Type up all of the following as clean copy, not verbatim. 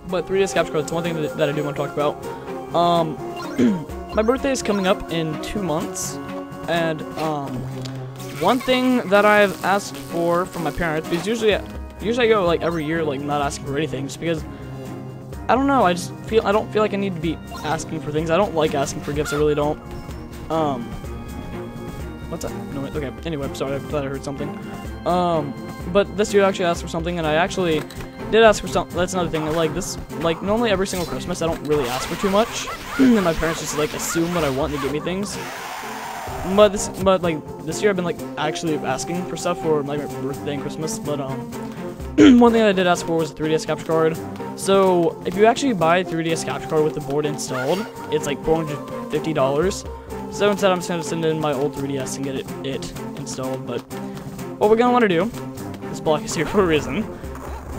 But 3DS capture cards, one thing that I do want to talk about. My birthday is coming up in 2 months, and one thing that I've asked for from my parents, because usually I go like every year like not asking for anything, just because I don't know, I don't feel like I need to be asking for things. I don't like asking for gifts, I really don't. What's that? No, wait, okay. Anyway, I'm sorry, I thought I heard something. But this year I actually asked for something, and I actually did ask for something. That's another thing. Like normally every single Christmas I don't really ask for too much, and my parents just like assume what I want and they give me things. But this year I've been like actually asking for stuff for like my birthday and Christmas. But one thing I did ask for was a 3DS capture card. So if you actually buy a 3DS capture card with the board installed, it's like $450. So instead I'm just gonna send in my old 3DS and get it installed. But what we're gonna want to do, this block is here for a reason.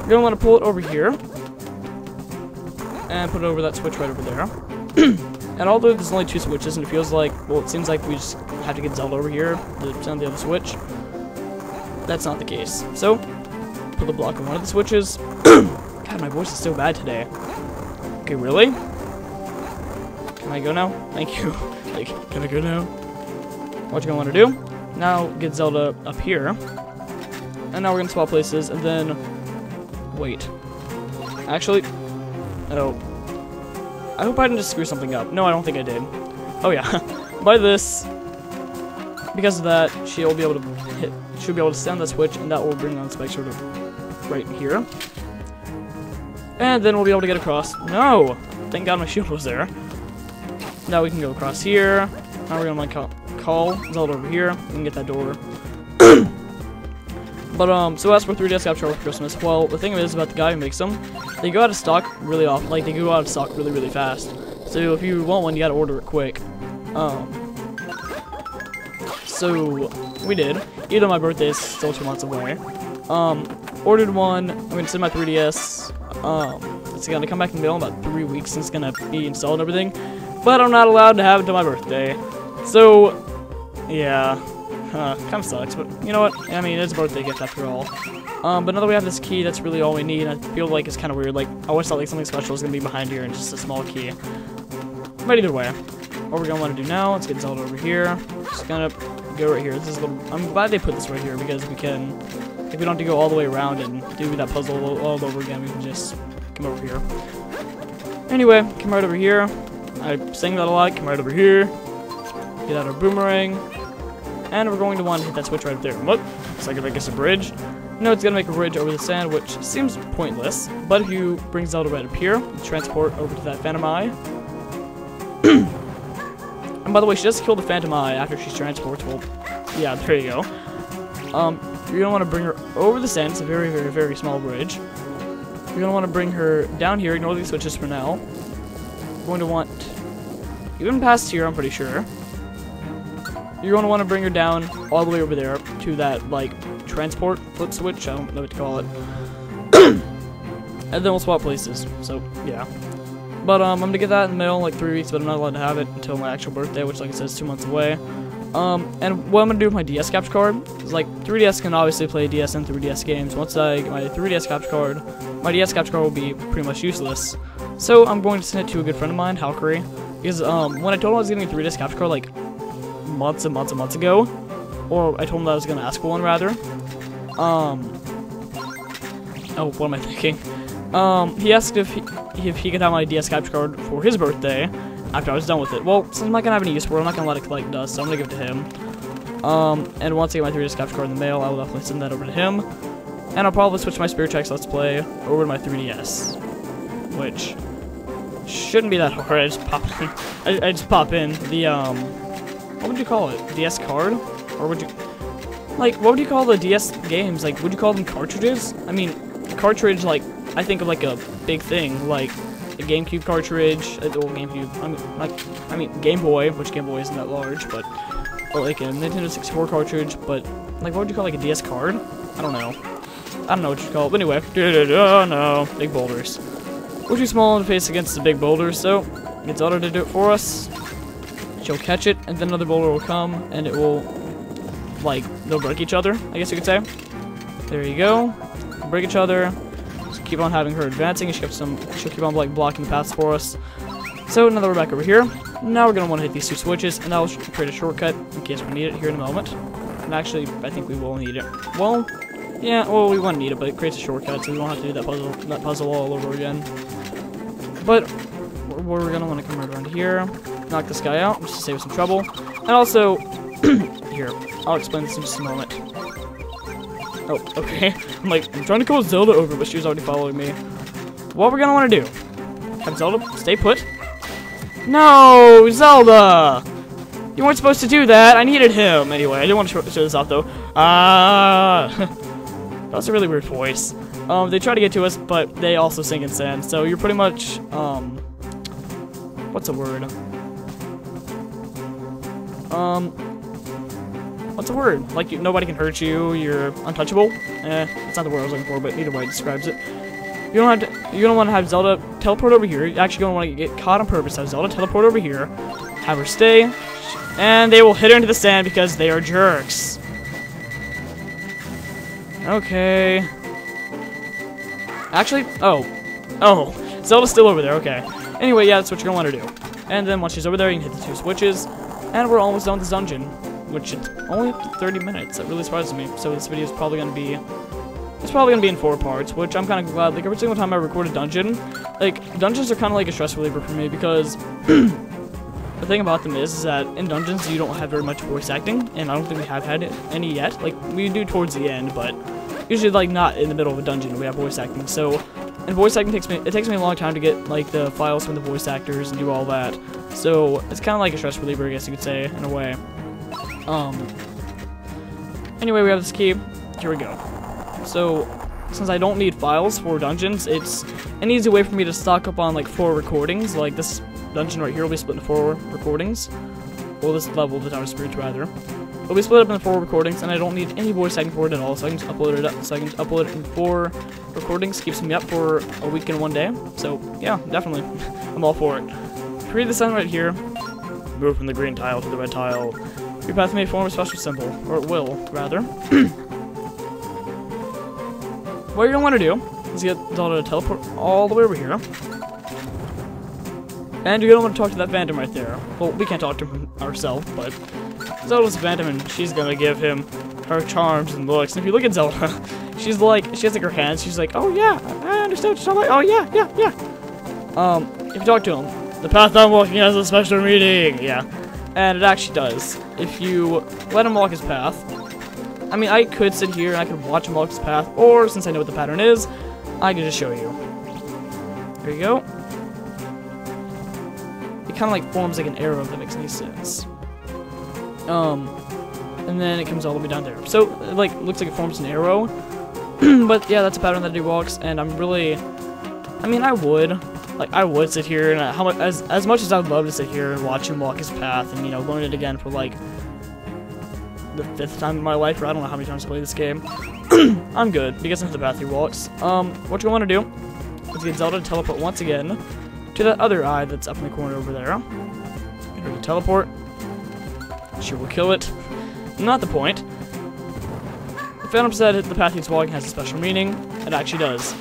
We're gonna want to pull it over here and put it over that switch right over there. And although there's only 2 switches, and it feels like, well, it seems like we just have to get Zelda over here to send the other switch. That's not the case. So put the block on one of the switches. God, my voice is so bad today. Okay, really? Can I go now? Thank you. Like, can I go now? What you're gonna want to do? Now get Zelda up here. And now we're gonna swap places, and then wait. Actually, oh. I hope I didn't just screw something up. No, I don't think I did. Oh yeah. By this, because of that, she'll be able to stand the switch, and that will bring on spikes sort of right here. And then we'll be able to get across. No! Thank God my shield was there. Now we can go across here. Now we're gonna like call Zelda over here. We can get that door. But so as for 3DS capture for Christmas, well, the thing is about the guy who makes them, they go out of stock really often. Like they go out of stock really fast. So if you want one, you gotta order it quick. So we did. Even though my birthday is still 2 months away. Ordered one. I'm gonna send my 3DS. It's gonna come back in the mail in about 3 weeks, and it's gonna be installed and everything. But I'm not allowed to have it until my birthday. So yeah. Kind of sucks, but you know what? I mean, it's a birthday gift after all. But now that we have this key, that's really all we need. And I feel like it's kind of weird. Like, I always thought like something special was gonna be behind here and just a small key. But either way, what we're gonna want to do now, let's get Zelda over here. Just gonna go right here. This is I'm glad they put this right here because we can, if we don't have to go all the way around and do that puzzle all over again, we can just come over here. Anyway, come right over here. I sing that a lot. Come right over here. Get out our boomerang. And we're going to want to hit that switch right there. What? Looks like it makes a bridge. No, it's going to make a bridge over the sand, which seems pointless. But if you bring Zelda right up here, transport over to that Phantom Eye. And by the way, she does kill the Phantom Eye after she transports. Well, yeah, there you go. You're going to want to bring her over the sand. It's a very small bridge. You're going to want to bring her down here. Ignore these switches for now. You're going to want... even past here, I'm pretty sure. You're going to want to bring her down all the way over there to that, like, transport flip switch. I don't know what to call it. And then we'll swap places. So, yeah. But, I'm going to get that in the mail in, like, 3 weeks, but I'm not allowed to have it until my actual birthday, which, like I said, is 2 months away. And what I'm going to do with my DS capture card is, like, 3DS can obviously play DS and 3DS games. Once I get my 3DS capture card, my DS capture card will be pretty much useless. So, I'm going to send it to a good friend of mine, Halkery. Because, when I told him I was getting a 3DS capture card, like, months and months ago, or I told him that I was gonna ask for one rather. Oh, what am I thinking? He asked if he could have my DS capture card for his birthday after I was done with it. Well, since I'm not gonna have any use for it, I'm not gonna let it collect dust, so I'm gonna give it to him. And once I get my 3DS capture card in the mail, I will definitely send that over to him. And I'll probably switch my Spirit Tracks Let's Play over to my 3DS, which shouldn't be that hard. I just pop in. I just pop in the what would you call it? DS card? Or would you... like, what would you call the DS games? Like, would you call them cartridges? I mean, a cartridge, like, I think of, like, a big thing. Like, a GameCube cartridge. Well, GameCube. I mean, Game Boy, which Game Boy isn't that large, but... or, like, a Nintendo 64 cartridge, but... like, what would you call, like, a DS card? I don't know. I don't know what you'd call it. But anyway. Oh, no. Big boulders. We're too small in the face against the big boulders, so... it's Zelda to do it for us. She'll catch it, and then another boulder will come, and it will, like, they'll break each other, I guess you could say. There you go. Break each other. Just keep on having her advancing, and she'll keep on like blocking the paths for us. So now that we're back over here, now we're gonna want to hit these 2 switches, and that'll create a shortcut in case we need it here in a moment. And actually, I think we will need it. Well, yeah, well, we won't need it, but it creates a shortcut, so we don't have to do that puzzle all over again. But we're gonna want to come right around here, knock this guy out, just to save some trouble. And also, here, I'll explain this in just a moment. Oh, okay. I'm trying to call Zelda over, but she was already following me. What we're gonna want to do? Have Zelda stay put? No, Zelda! You weren't supposed to do that. I needed him. Anyway, I didn't want to show this off, though. That was a really weird voice. They try to get to us, but they also sink in sand. So you're pretty much, what's a word? What's a word? Like, nobody can hurt you, you're untouchable? That's not the word I was looking for, but either way it describes it. You're gonna want to have Zelda teleport over here. You're actually gonna want to get caught on purpose. Have Zelda teleport over here, have her stay, and they will hit her into the sand because they are jerks. Okay. Actually, oh, Zelda's still over there, okay. Anyway, yeah, that's what you're gonna want to do. And then once she's over there, you can hit the 2 switches, and we're almost done with this dungeon, which it's only up to 30 minutes. That really surprises me. So this video is probably gonna be, in 4 parts, which I'm kind of glad. Like every single time I record a dungeon, like dungeons are kind of like a stress reliever for me because the thing about them is that in dungeons you don't have very much voice acting, and I don't think we have had any yet. Like we do towards the end, but usually like not in the middle of a dungeon we have voice acting. So, and voice acting takes me a long time to get like the files from the voice actors and do all that. So it's kind of like a stress reliever, I guess you could say, in a way. Anyway, we have this key. Here we go. So, since I don't need files for dungeons, it's an easy way for me to stock up on like 4 recordings. Like this dungeon right here will be split into 4 recordings. Well, this level of the Tower of Spirits, rather. It'll be split up into 4 recordings, and I don't need any voice acting for it at all, so I can just upload it up. So I can upload it in 4 recordings. Keeps me up for a week and 1 day. So, yeah, definitely. I'm all for it. Read the sign right here. Move from the green tile to the red tile. Your path may form a special symbol, or it will, rather. What you're gonna want to do is get Zelda to teleport all the way over here. And you're gonna want to talk to that phantom right there. Well, we can't talk to him ourselves, but Zelda's a phantom and she's gonna give him her charms and looks. And if you look at Zelda, she has like her hands, she's like, oh yeah, I understand what you're talking about. Oh yeah. If you talk to him, the path I'm walking has a special meaning. Yeah. And it actually does. If you let him walk his path, I mean, I could sit here and I could watch him walk his path, or since I know what the pattern is, I can just show you. There you go. It kind of like forms like an arrow, if that makes any sense. And then it comes all the way down there. So, it like looks like it forms an arrow. But yeah, that's a pattern that he walks, and I'm really, I mean, I would sit here and as much as I would love to sit here and watch him walk his path and, you know, learn it again for like the 5th time in my life, or I don't know how many times I play this game. I'm good because of the path he walks. What you want to do is get Zelda to teleport once again to that other eye that's up in the corner over there. Get her to teleport. She will kill it. Not the point. The Phantom said the path he's walking has a special meaning. It actually does.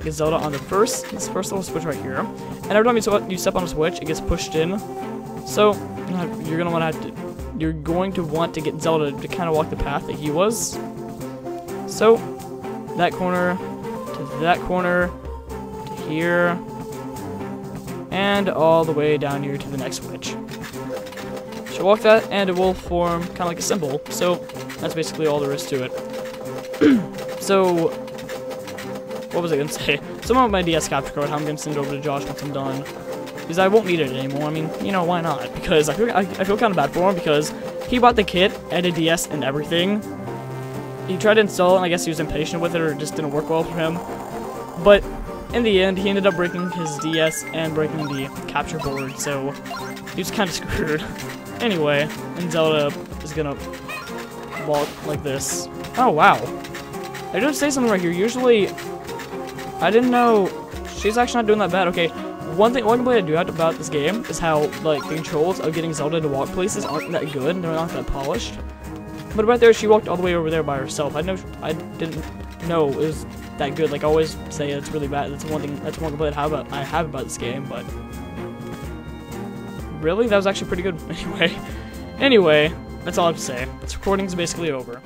Get Zelda on this first little switch right here, and every time you step on a switch, it gets pushed in. So you're going to want to get Zelda to kind of walk the path that he was. So that corner to that corner to here, and all the way down here to the next switch. She'll walk that, and it will form kind of like a symbol. So that's basically all there is to it. So, what was I gonna say? Someone with my DS capture card, I'm gonna send it over to Josh once I'm done, because I won't need it anymore. I mean, you know, why not? Because I feel kind of bad for him, because he bought the kit and a DS and everything. He tried to install it, and I guess he was impatient with it, or it just didn't work well for him. But in the end, he ended up breaking his DS and breaking the capture board, so he was kind of screwed. Anyway, and Zelda is gonna walk like this. Oh wow! I did say something right here. Usually, I didn't know she's actually not doing that bad. Okay, one complaint I do have about this game is how like the controls of getting Zelda to walk places aren't that good. They're not that polished. But right there, she walked all the way over there by herself. I didn't know it was that good. Like I always say, it's really bad. That's one complaint I have about this game. But really, that was actually pretty good. Anyway, that's all I have to say. This recording's basically over.